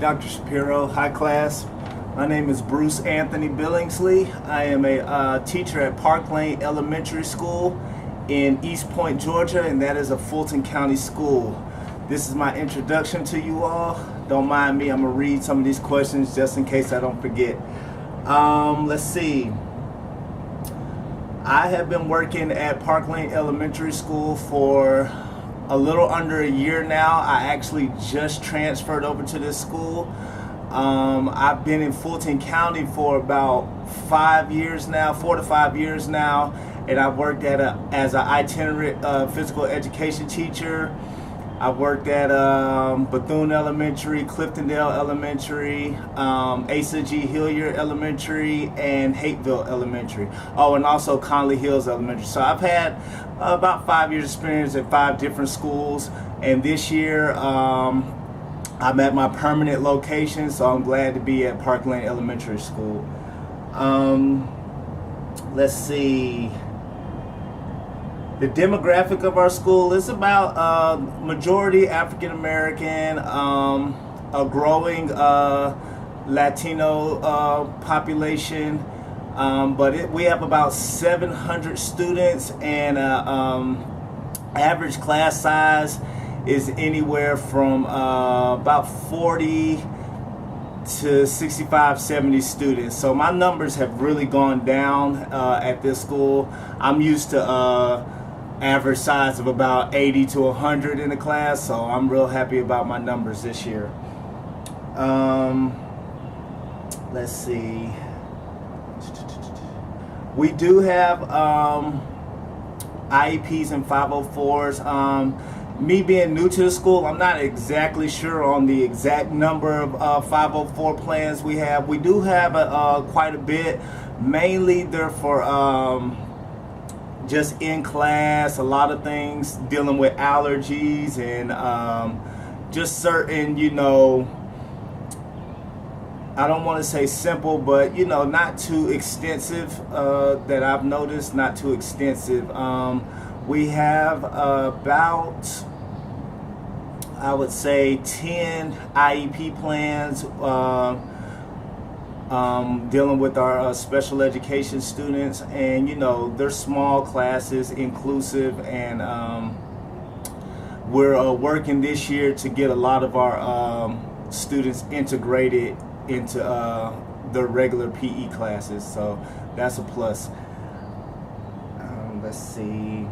Dr. Shapiro. Hi, class. My name is Bruce Anthony Billingslea. I am a teacher at Park Lane Elementary School in East Point, Georgia, and that is a Fulton County school. This is my introduction to you all. Don't mind me, I'm going to read some of these questions just in case I don't forget. Let's see. I have been working at Park Lane Elementary School for a little under a year now. I actually just transferred over to this school. I've been in Fulton County for about 4 to 5 years now, and I've worked as an itinerant physical education teacher. I've worked at Bethune Elementary, Cliftondale Elementary, Asa G. Hilliard Elementary, and Hateville Elementary. Oh, and also Conley Hills Elementary. So I've had about 5 years experience at 5 different schools, and this year I'm at my permanent location, so I'm glad to be at Park Lane Elementary School. Let's see. The demographic of our school is about majority African American, a growing Latino population, but we have about 700 students, and average class size is anywhere from about 40 to 65, 70 students. So my numbers have really gone down at this school. I'm used to average size of about 80 to 100 in the class, so I'm real happy about my numbers this year. Let's see. We do have IEPs and 504s. Me being new to the school, I'm not exactly sure on the exact number of 504 plans we have. We do have quite a bit. Mainly they're for just in class, a lot of things dealing with allergies and just certain, I don't want to say simple, but not too extensive that I've noticed, not too extensive. We have about, I would say, 10 IEP plans dealing with our special education students, and they're small classes, inclusive, and we're working this year to get a lot of our students integrated into their regular PE classes, so that's a plus. Let's see.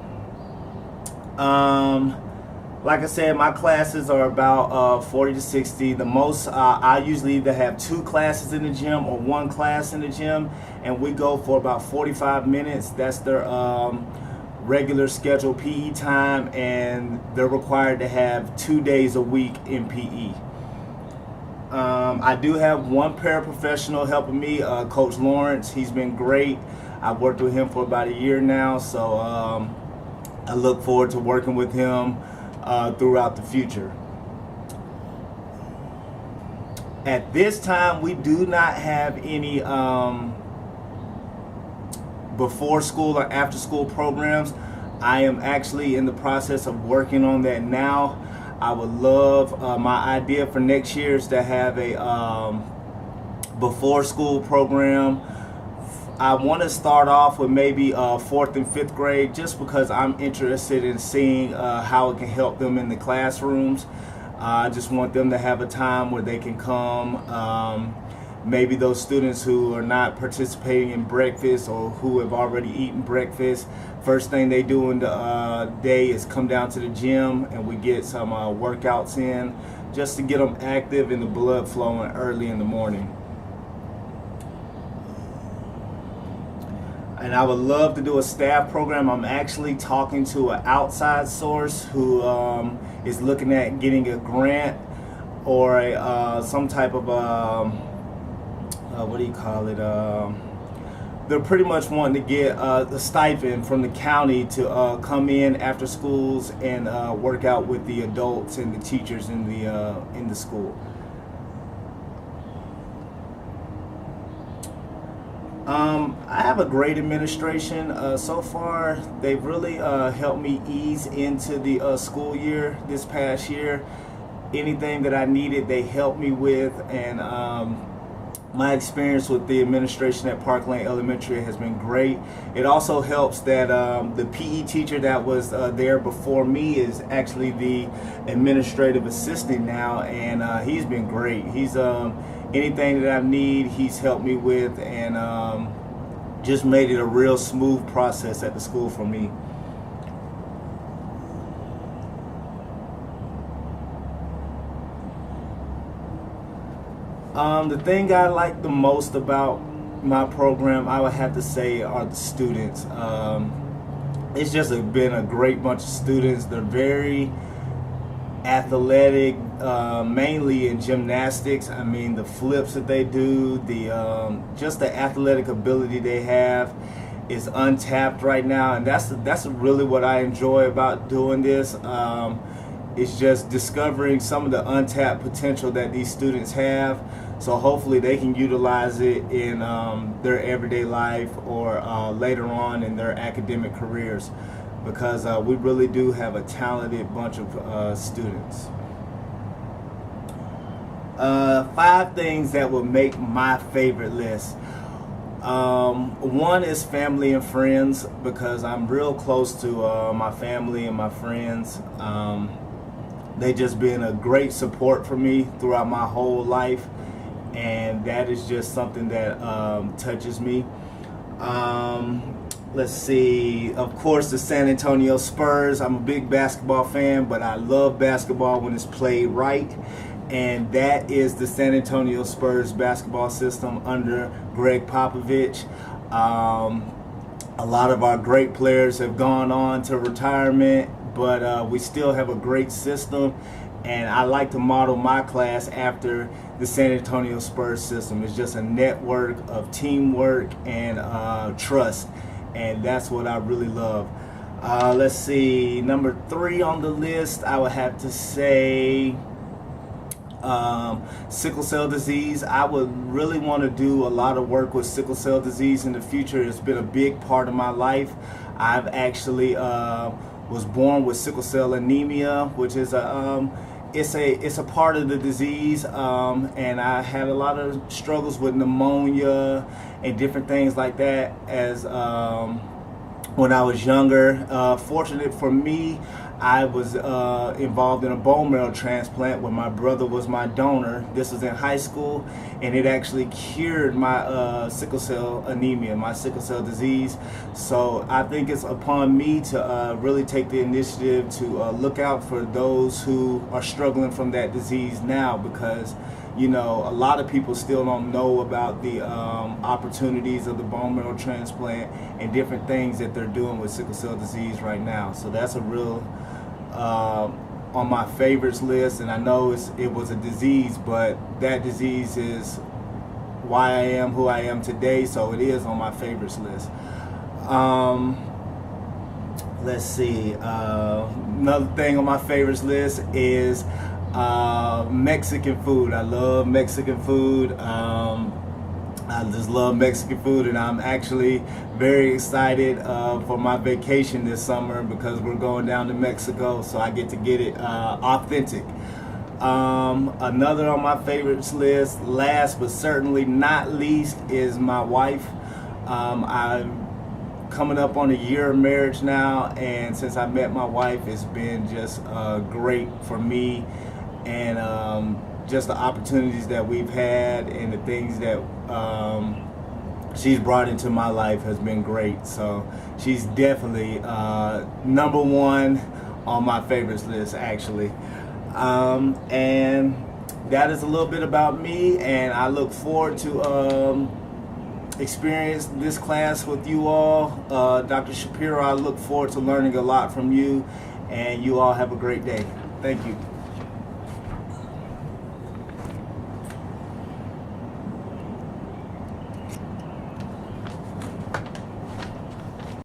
Like I said, my classes are about 40 to 60. The most, I usually either have 2 classes in the gym or 1 class in the gym, and we go for about 45 minutes. That's their regular scheduled PE time, and they're required to have 2 days a week in PE. I do have 1 paraprofessional helping me, Coach Lawrence. He's been great. I've worked with him for about a year now, so I look forward to working with him throughout the future. At this time, we do not have any before school or after school programs. I am actually in the process of working on that now. I would love, my idea for next year is to have a before school program. I want to start off with maybe 4th and 5th grade, just because I'm interested in seeing how it can help them in the classrooms. I just want them to have a time where they can come. Maybe those students who are not participating in breakfast or who have already eaten breakfast, first thing they do in the day is come down to the gym, and we get some workouts in just to get them active and the blood flowing early in the morning. And I would love to do a staff program. I'm actually talking to an outside source who is looking at getting a grant or some type of what do you call it? They're pretty much wanting to get a stipend from the county to come in after schools and work out with the adults and the teachers in the school. I have a great administration. So far, they've really helped me ease into the school year this past year. anything that I needed, they helped me with, and my experience with the administration at Park Lane Elementary has been great. It also helps that the PE teacher that was there before me is actually the administrative assistant now, and he's been great. He's anything that I need, he's helped me with, and just made it a real smooth process at the school for me. The thing I like the most about my program, I would have to say, are the students. It's just been a great bunch of students. They're very athletic, mainly in gymnastics. I mean, the flips that they do, just the athletic ability they have is untapped right now, and that's really what I enjoy about doing this. It's just discovering some of the untapped potential that these students have, so hopefully they can utilize it in their everyday life or later on in their academic careers, because we really do have a talented bunch of students. 5 things that would make my favorite list. One is family and friends, because I'm real close to my family and my friends. They just been a great support for me throughout my whole life, and that is just something that touches me. Let's see, of course, the San Antonio Spurs. I'm a big basketball fan, but I love basketball when it's played right, and that is the San Antonio Spurs basketball system under Greg Popovich. A lot of our great players have gone on to retirement, but we still have a great system, and I like to model my class after the San Antonio Spurs system. It's just a network of teamwork and trust, and that's what I really love. Let's see, number 3 on the list, I would have to say sickle cell disease. I would really want to do a lot of work with sickle cell disease in the future. It's been a big part of my life. I've actually was born with sickle cell anemia, which is it's a part of the disease, and I had a lot of struggles with pneumonia and different things like that as when I was younger. Fortunate for me, I was involved in a bone marrow transplant when my brother was my donor. This was in high school, and it actually cured my sickle cell anemia, my sickle cell disease. So I think it's upon me to really take the initiative to look out for those who are struggling from that disease now, because you know, a lot of people still don't know about the opportunities of the bone marrow transplant and different things that they're doing with sickle cell disease right now. So that's a real on my favorites list, and I know it was a disease, but that disease is why I am who I am today, so it is on my favorites list. Let's see, another thing on my favorites list is Mexican food. I love Mexican food. I just love Mexican food, and I'm actually very excited for my vacation this summer, because we're going down to Mexico, so I get to get it authentic. Another on my favorites list, last but certainly not least, is my wife. I'm coming up on a year of marriage now, and since I met my wife, it's been just great for me, and just the opportunities that we've had and the things that she's brought into my life has been great. So she's definitely number 1 on my favorites list, actually. And that is a little bit about me, and I look forward to experience this class with you all. Dr. Shapiro, I look forward to learning a lot from you, and you all have a great day. Thank you.